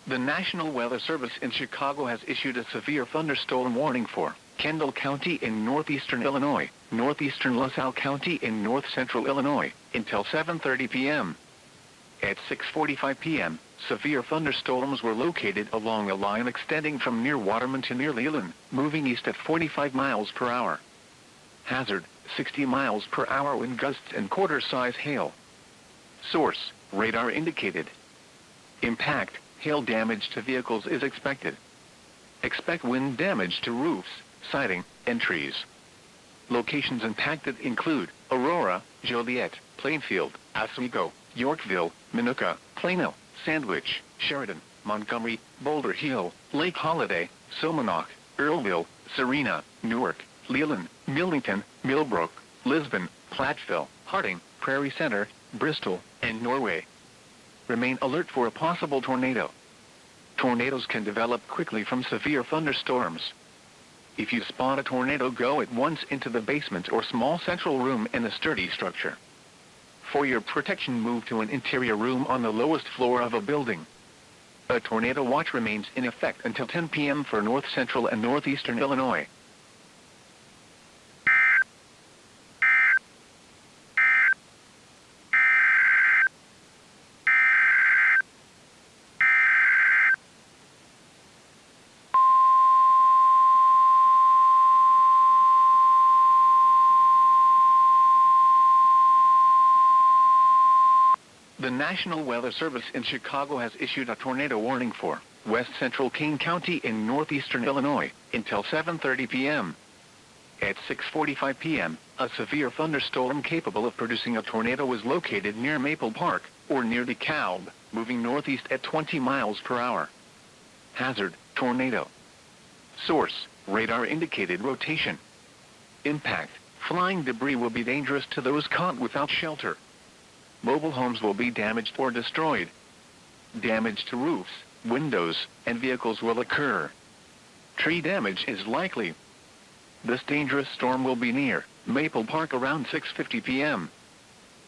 The National Weather Service in Chicago has issued a severe thunderstorm warning for Kendall County in northeastern Illinois, northeastern LaSalle County in north-central Illinois, until 7:30 p.m. At 6:45 p.m., severe thunderstorms were located along a line extending from near Waterman to near Leland, moving east at 45 miles per hour. Hazard, 60 miles per hour wind gusts and quarter-size hail. Source, radar indicated. Impact, hail damage to vehicles is expected. Expect wind damage to roofs, siding, and trees. Locations impacted include Aurora, Joliet, Plainfield, Oswego, Yorkville, Minooka, Plano, Sandwich, Sheridan, Montgomery, Boulder Hill, Lake Holiday, Somonauk, Earlville, Serena, Newark, Leland, Millington, Millbrook, Lisbon, Platteville, Harding, Prairie Center, Bristol, and Norway. Remain alert for a possible tornado. Tornadoes can develop quickly from severe thunderstorms. If you spot a tornado, go at once into the basement or small central room in a sturdy structure. For your protection, move to an interior room on the lowest floor of a building. A tornado watch remains in effect until 10 p.m. for north-central and northeastern Illinois. The National Weather Service in Chicago has issued a tornado warning for west central Kane County in northeastern Illinois until 7:30 p.m. At 6:45 p.m., a severe thunderstorm capable of producing a tornado was located near Maple Park, or near DeKalb, moving northeast at 20 miles per hour. Hazard, tornado. Source, radar indicated rotation. Impact, flying debris will be dangerous to those caught without shelter. Mobile homes will be damaged or destroyed. Damage to roofs, windows, and vehicles will occur. Tree damage is likely. This dangerous storm will be near Maple Park around 6:50 p.m.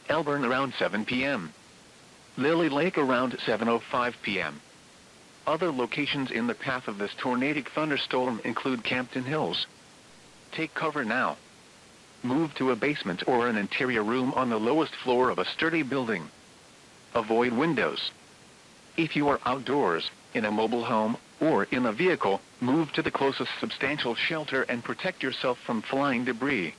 Elburn around 7 p.m. Lily Lake around 7:05 p.m. Other locations in the path of this tornadic thunderstorm include Campton Hills. Take cover now. Move to a basement or an interior room on the lowest floor of a sturdy building. Avoid windows. If you are outdoors, in a mobile home, or in a vehicle, move to the closest substantial shelter and protect yourself from flying debris.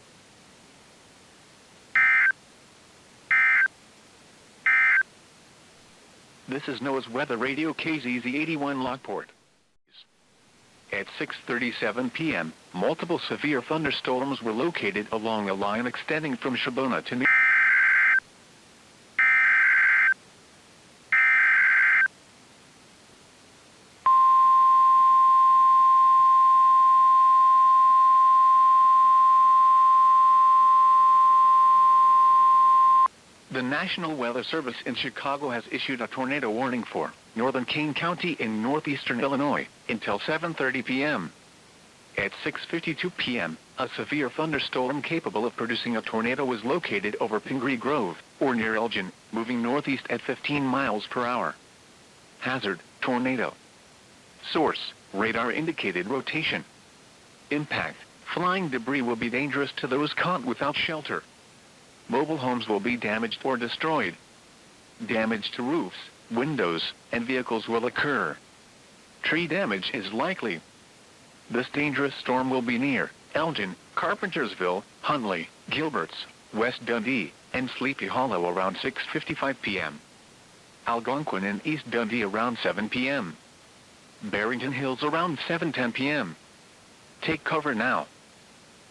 This is NOAA's Weather Radio KZZ81 Lockport. At 6:37 p.m., multiple severe thunderstorms were located along a line extending from Shabona to New The National Weather Service in Chicago has issued a tornado warning for northern Kane County in northeastern Illinois until 7:30 p.m. At 6:52 p.m., a severe thunderstorm capable of producing a tornado was located over Pingree Grove, or near Elgin, moving northeast at 15 miles per hour. Hazard, tornado. Source, radar indicated rotation. Impact, flying debris will be dangerous to those caught without shelter. Mobile homes will be damaged or destroyed. Damage to roofs, windows, and vehicles will occur. Tree damage is likely. This dangerous storm will be near Elgin, Carpentersville, Hunley, Gilberts, West Dundee, and Sleepy Hollow around 6:55 p.m. Algonquin and East Dundee around 7 p.m. Barrington Hills around 7:10 p.m. Take cover now.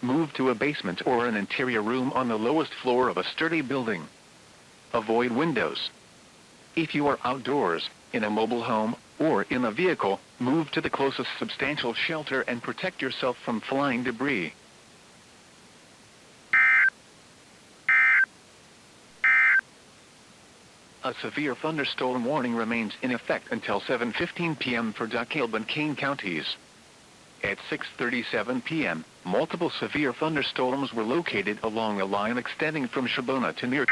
Move to a basement or an interior room on the lowest floor of a sturdy building. Avoid windows. If you are outdoors, in a mobile home, or in a vehicle, move to the closest substantial shelter and protect yourself from flying debris. A severe thunderstorm warning remains in effect until 7:15 p.m. for DeKalb and Kane counties. At 6:37 p.m., multiple severe thunderstorms were located along a line extending from Shabona to near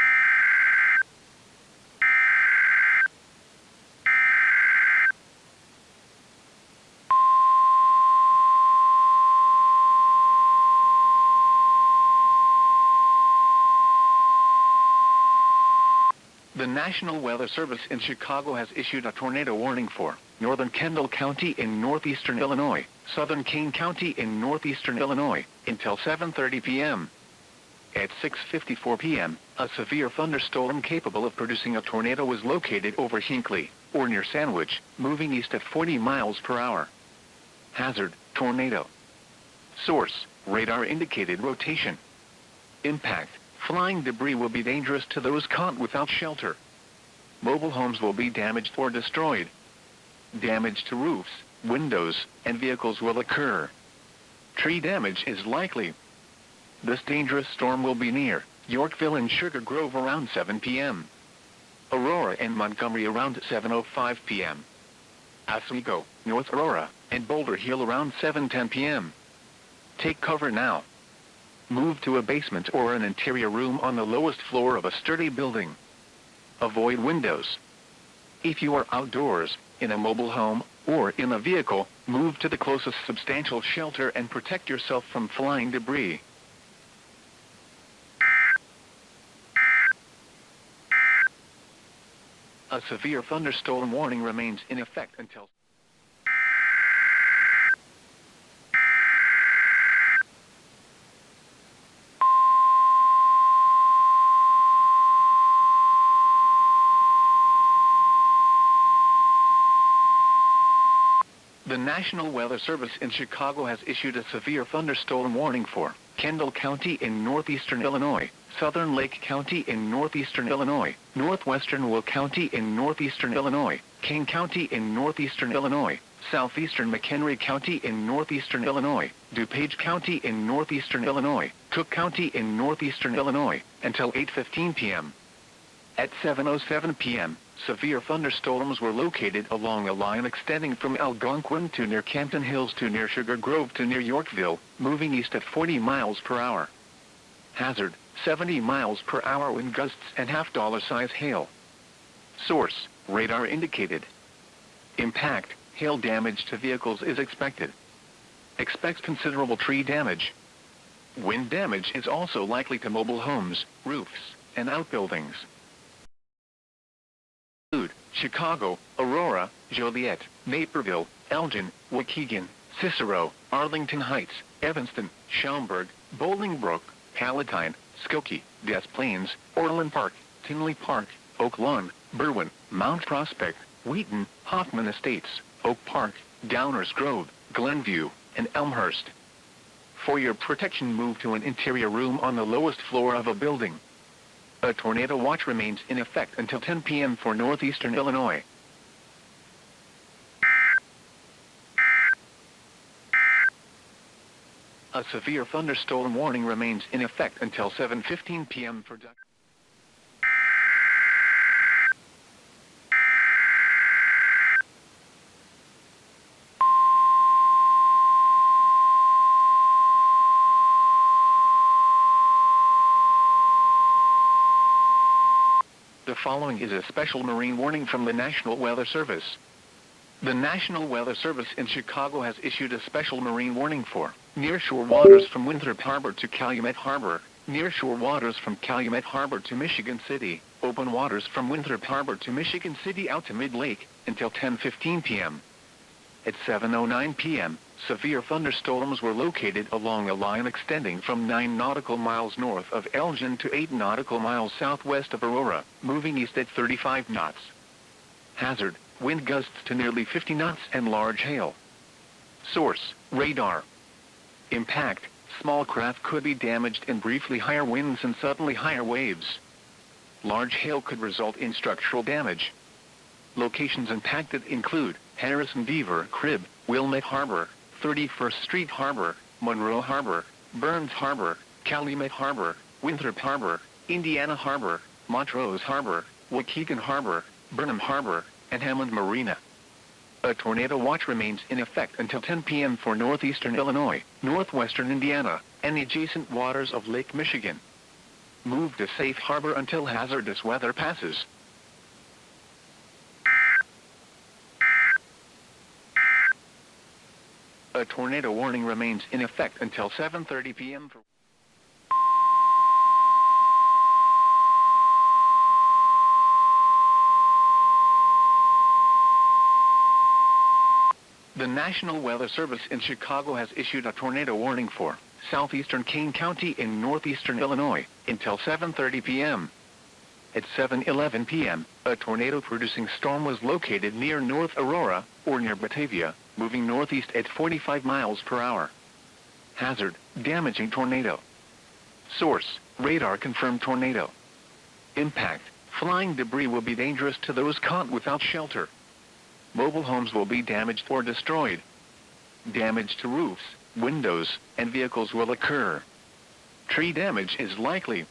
National Weather Service in Chicago has issued a tornado warning for northern Kendall County in northeastern Illinois, southern Kane County in northeastern Illinois, until 7:30 p.m. At 6:54 p.m., a severe thunderstorm capable of producing a tornado was located over Hinckley, or near Sandwich, moving east at 40 miles per hour. Hazard, tornado. Source, radar indicated rotation. Impact, flying debris will be dangerous to those caught without shelter. Mobile homes will be damaged or destroyed. Damage to roofs, windows, and vehicles will occur. Tree damage is likely. This dangerous storm will be near Yorkville and Sugar Grove around 7 p.m. Aurora and Montgomery around 7:05 p.m. Oswego, North Aurora, and Boulder Hill around 7:10 p.m. Take cover now. Move to a basement or an interior room on the lowest floor of a sturdy building. Avoid windows. If you are outdoors, in a mobile home, or in a vehicle, move to the closest substantial shelter and protect yourself from flying debris. A severe thunderstorm warning remains in effect until The National Weather Service in Chicago has issued a severe thunderstorm warning for Kendall County in northeastern Illinois, southern Lake County in northeastern Illinois, northwestern Will County in northeastern Illinois, Kane County in northeastern Illinois, southeastern McHenry County in northeastern Illinois, DuPage County in northeastern Illinois, Cook County in northeastern Illinois, until 8:15 p.m. At 7:07 p.m., severe thunderstorms were located along a line extending from Algonquin to near Campton Hills to near Sugar Grove to near Yorkville, moving east at 40 miles per hour. Hazard, 70 miles per hour wind gusts and $half-size hail. Source, radar indicated. Impact, hail damage to vehicles is expected. Expect considerable tree damage. Wind damage is also likely to mobile homes, roofs, and outbuildings. Chicago, Aurora, Joliet, Naperville, Elgin, Waukegan, Cicero, Arlington Heights, Evanston, Schaumburg, Bolingbrook, Palatine, Skokie, Des Plaines, Orland Park, Tinley Park, Oak Lawn, Berwyn, Mount Prospect, Wheaton, Hoffman Estates, Oak Park, Downers Grove, Glenview, and Elmhurst. For your protection, move to an interior room on the lowest floor of a building. A tornado watch remains in effect until 10 p.m. for northeastern Illinois. A severe thunderstorm warning remains in effect until 7:15 p.m. for The following is a special marine warning from the National Weather Service. The National Weather Service in Chicago has issued a special marine warning for nearshore waters from Winthrop Harbor to Calumet Harbor, nearshore waters from Calumet Harbor to Michigan City, open waters from Winthrop Harbor to Michigan City out to Mid-Lake, until 10:15 p.m. At 7:09 p.m., severe thunderstorms were located along a line extending from 9 nautical miles north of Elgin to 8 nautical miles southwest of Aurora, moving east at 35 knots. Hazard, wind gusts to nearly 50 knots and large hail. Source, radar. Impact, small craft could be damaged in briefly higher winds and suddenly higher waves. Large hail could result in structural damage. Locations impacted include Harrison Beaver Crib, Wilmette Harbor, 31st Street Harbor, Monroe Harbor, Burns Harbor, Calumet Harbor, Winthrop Harbor, Indiana Harbor, Montrose Harbor, Waukegan Harbor, Burnham Harbor, and Hammond Marina. A tornado watch remains in effect until 10 p.m. for northeastern Illinois, northwestern Indiana, and the adjacent waters of Lake Michigan. Move to safe harbor until hazardous weather passes. A tornado warning remains in effect until 7:30 p.m. for The National Weather Service in Chicago has issued a tornado warning for southeastern Kane County in northeastern Illinois until 7:30 p.m. At 7:11 p.m., a tornado-producing storm was located near North Aurora, or near Batavia, moving northeast at 45 miles per hour. Hazard: damaging tornado. Source: radar-confirmed tornado. Impact: flying debris will be dangerous to those caught without shelter. Mobile homes will be damaged or destroyed. Damage to roofs, windows, and vehicles will occur. Tree damage is likely.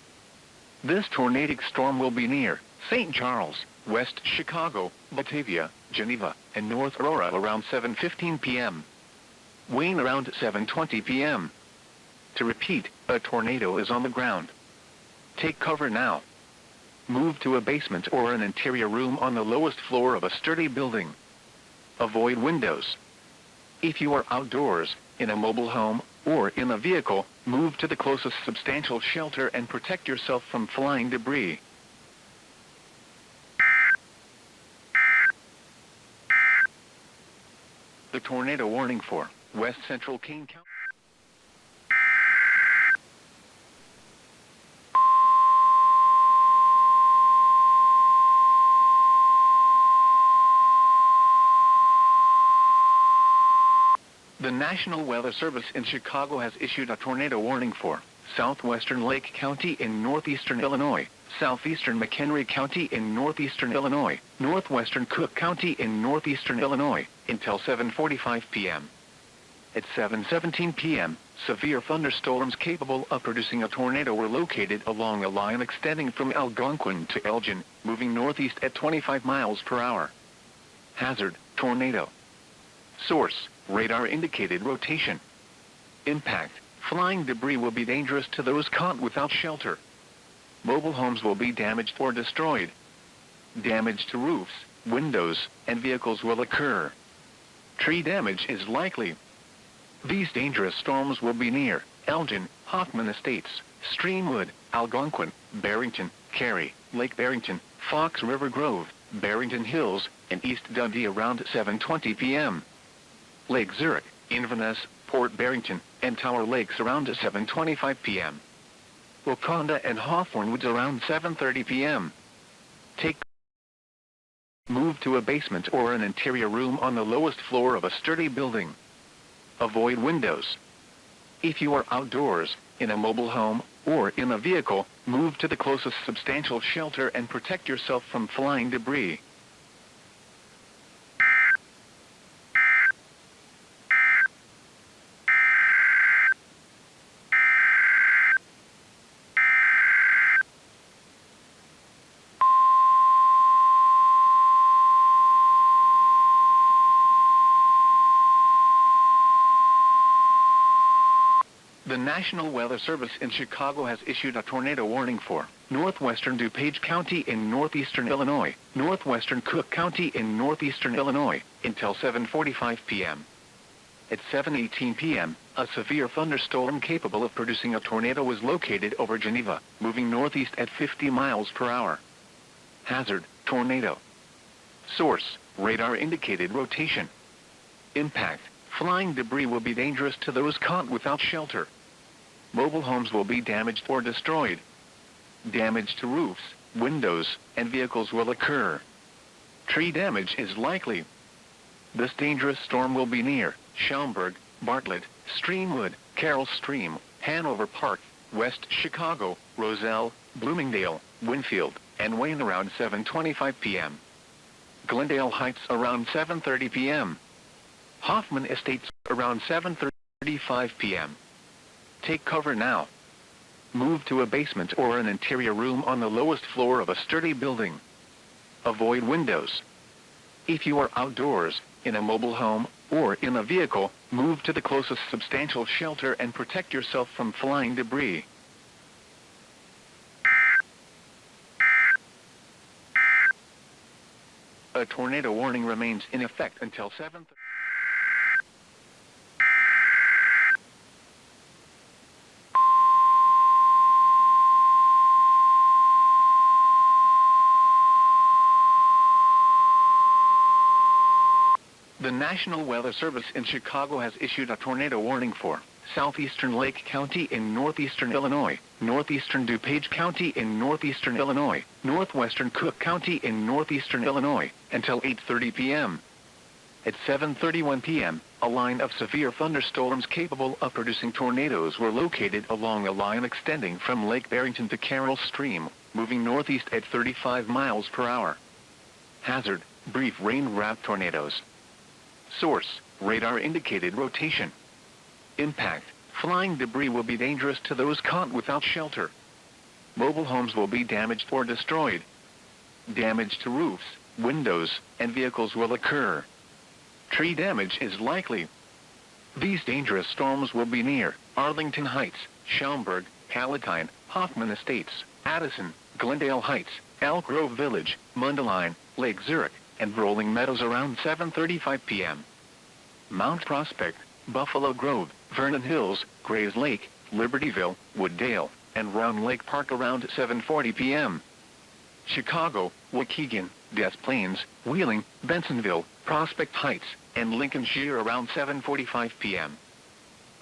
This tornadic storm will be near St. Charles, West Chicago, Batavia, Geneva, and North Aurora around 7:15 p.m. Wayne around 7:20 p.m. To repeat, a tornado is on the ground. Take cover now. Move to a basement or an interior room on the lowest floor of a sturdy building. Avoid windows. If you are outdoors, in a mobile home, or in a vehicle, move to the closest substantial shelter and protect yourself from flying debris. The tornado warning for West Central Kane County. The National Weather Service in Chicago has issued a tornado warning for southwestern Lake County in northeastern Illinois, southeastern McHenry County in northeastern Illinois, northwestern Cook County in northeastern Illinois, until 7:45 p.m. At 7:17 p.m., severe thunderstorms capable of producing a tornado were located along a line extending from Algonquin to Elgin, moving northeast at 25 miles per hour. Hazard: tornado. Source: radar-indicated rotation. Impact: flying debris will be dangerous to those caught without shelter. Mobile homes will be damaged or destroyed. Damage to roofs, windows, and vehicles will occur. Tree damage is likely. These dangerous storms will be near Elgin, Hoffman Estates, Streamwood, Algonquin, Barrington, Cary, Lake Barrington, Fox River Grove, Barrington Hills, and East Dundee around 7:20 p.m. Lake Zurich, Inverness, Port Barrington, and Tower Lakes around 7:25 p.m. Wakonda and Hawthorne Woods around 7:30 p.m. Move to a basement or an interior room on the lowest floor of a sturdy building. Avoid windows. If you are outdoors, in a mobile home, or in a vehicle, move to the closest substantial shelter and protect yourself from flying debris. The National Weather Service in Chicago has issued a tornado warning for northwestern DuPage County in northeastern Illinois, northwestern Cook County in northeastern Illinois, until 7:45 p.m. At 7:18 p.m., a severe thunderstorm capable of producing a tornado was located over Geneva, moving northeast at 50 miles per hour. Hazard: tornado. Source: radar-indicated rotation. Impact: flying debris will be dangerous to those caught without shelter. Mobile homes will be damaged or destroyed. Damage to roofs, windows, and vehicles will occur. Tree damage is likely. This dangerous storm will be near Schaumburg, Bartlett, Streamwood, Carroll Stream, Hanover Park, West Chicago, Roselle, Bloomingdale, Winfield, and Wayne around 7:25 p.m. Glendale Heights around 7:30 p.m. Hoffman Estates around 7:35 p.m. Take cover now. Move to a basement or an interior room on the lowest floor of a sturdy building. Avoid windows. If you are outdoors, in a mobile home, or in a vehicle, move to the closest substantial shelter and protect yourself from flying debris. A tornado warning remains in effect until 7:30. The National Weather Service in Chicago has issued a tornado warning for southeastern Lake County in northeastern Illinois, northeastern DuPage County in northeastern Illinois, northwestern Cook County in northeastern Illinois, until 8:30 p.m. At 7:31 p.m., a line of severe thunderstorms capable of producing tornadoes were located along a line extending from Lake Barrington to Carroll Stream, moving northeast at 35 miles per hour. Hazard: brief rain-wrapped tornadoes. Source: radar-indicated rotation. Impact: flying debris will be dangerous to those caught without shelter. Mobile homes will be damaged or destroyed. Damage to roofs, windows, and vehicles will occur. Tree damage is likely. These dangerous storms will be near Arlington Heights, Schaumburg, Palatine, Hoffman Estates, Addison, Glendale Heights, Elk Grove Village, Mundelein, Lake Zurich, and Rolling Meadows around 7:35 p.m. Mount Prospect, Buffalo Grove, Vernon Hills, Grays Lake, Libertyville, Wooddale, and Round Lake Park around 7:40 p.m. Chicago, Waukegan, Des Plaines, Wheeling, Bensonville, Prospect Heights, and Lincolnshire around 7:45 p.m.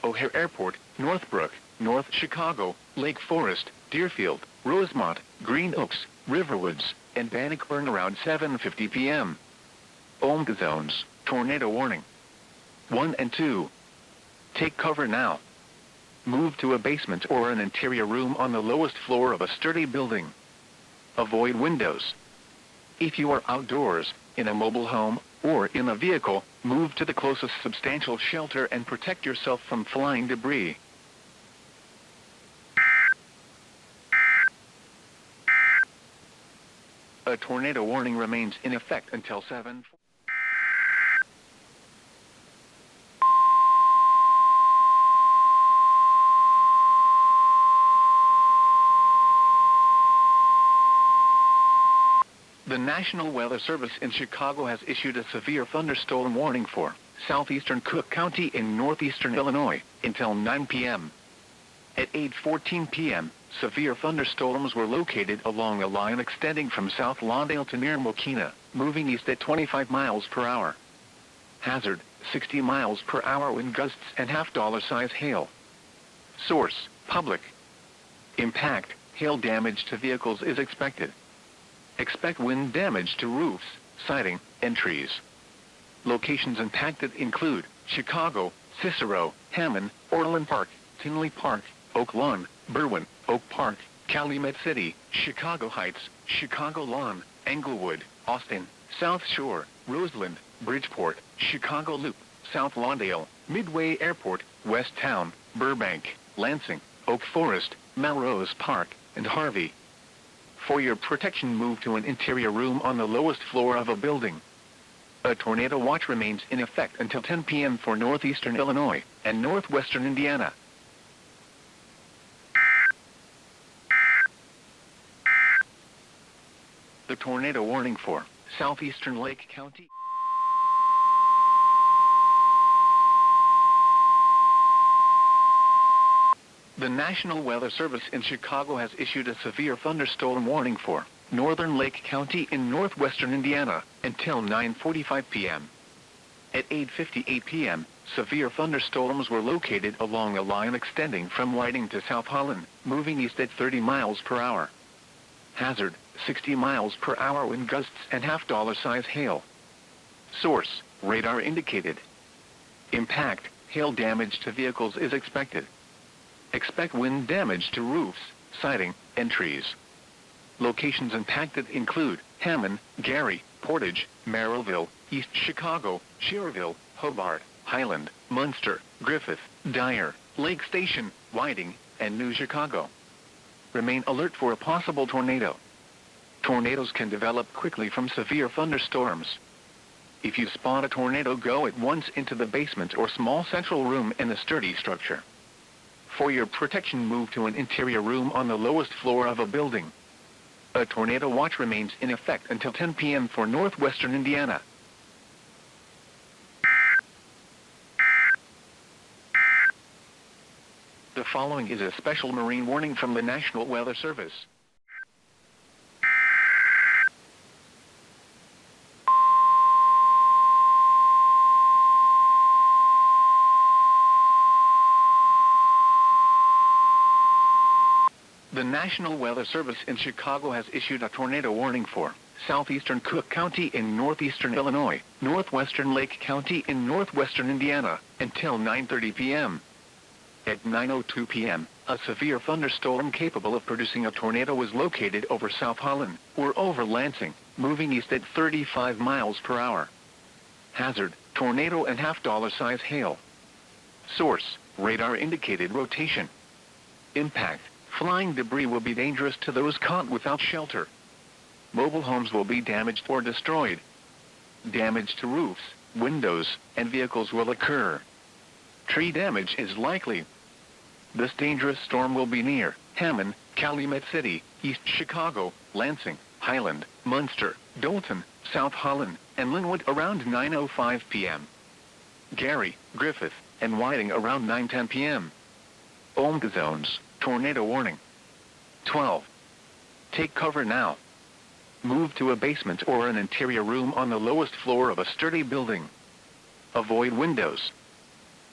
O'Hare Airport, Northbrook, North Chicago, Lake Forest, Deerfield, Rosemont, Green Oaks, Riverwoods, and Bannockburn around 7:50 p.m. Omega zones, tornado warning. 1 and 2. Take cover now. Move to a basement or an interior room on the lowest floor of a sturdy building. Avoid windows. If you are outdoors, in a mobile home, or in a vehicle, move to the closest substantial shelter and protect yourself from flying debris. A tornado warning remains in effect until 7. The National Weather Service in Chicago has issued a severe thunderstorm warning for southeastern Cook County in northeastern Illinois until 9 p.m. At 8:14 p.m., severe thunderstorms were located along a line extending from South Lawndale to near Mokina, moving east at 25 miles per hour. Hazard: 60 miles per hour wind gusts and $50 hail. Source: public. Impact: hail damage to vehicles is expected. Expect wind damage to roofs, siding, and trees. Locations impacted include Chicago, Cicero, Hammond, Orland Park, Tinley Park, Oak Lawn, Berwyn, Oak Park, Calumet City, Chicago Heights, Chicagoland, Englewood, Austin, South Shore, Roseland, Bridgeport, Chicago Loop, South Lawndale, Midway Airport, West Town, Burbank, Lansing, Oak Forest, Melrose Park, and Harvey. For your protection, move to an interior room on the lowest floor of a building. A tornado watch remains in effect until 10 p.m. for northeastern Illinois and northwestern Indiana. The tornado warning for southeastern Lake County. The National Weather Service in Chicago has issued a severe thunderstorm warning for northern Lake County in northwestern Indiana until 9:45 p.m. At 8:58 p.m., severe thunderstorms were located along a line extending from Whiting to South Holland, moving east at 30 miles per hour. Hazard: 60 miles per hour wind gusts and $50 hail. Source: radar indicated. Impact: hail damage to vehicles is expected. Expect wind damage to roofs, siding, and trees. Locations impacted include Hammond, Gary, Portage, Merrillville, East Chicago, Schererville, Hobart, Highland, Munster, Griffith, Dyer, Lake Station, Whiting, and New Chicago. Remain alert for a possible tornado. Tornadoes can develop quickly from severe thunderstorms. If you spot a tornado, go at once into the basement or small central room in a sturdy structure. For your protection, move to an interior room on the lowest floor of a building. A tornado watch remains in effect until 10 p.m. for northwestern Indiana. The following is a special marine warning from the National Weather Service. National Weather Service in Chicago has issued a tornado warning for southeastern Cook County in northeastern Illinois, northwestern Lake County in northwestern Indiana, until 9:30 p.m. At 9:02 p.m., a severe thunderstorm capable of producing a tornado was located over South Holland, or over Lansing, moving east at 35 miles per hour. Hazard, tornado and $half-size hail. Source, radar indicated rotation. Impact, flying debris will be dangerous to those caught without shelter. Mobile homes will be damaged or destroyed. Damage to roofs, windows, and vehicles will occur. Tree damage is likely. This dangerous storm will be near Hammond, Calumet City, East Chicago, Lansing, Highland, Munster, Dolton, South Holland, and Linwood around 9:05 p.m. Gary, Griffith, and Whiting around 9:10 p.m. Omega zones, tornado warning. 12. Take cover now. Move to a basement or an interior room on the lowest floor of a sturdy building. Avoid windows.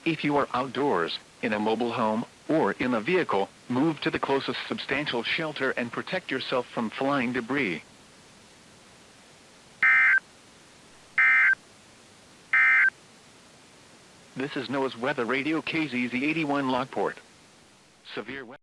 If you are outdoors, in a mobile home, or in a vehicle, move to the closest substantial shelter and protect yourself from flying debris. This is NOAA's Weather Radio KZZ81 Lockport. Severe weather.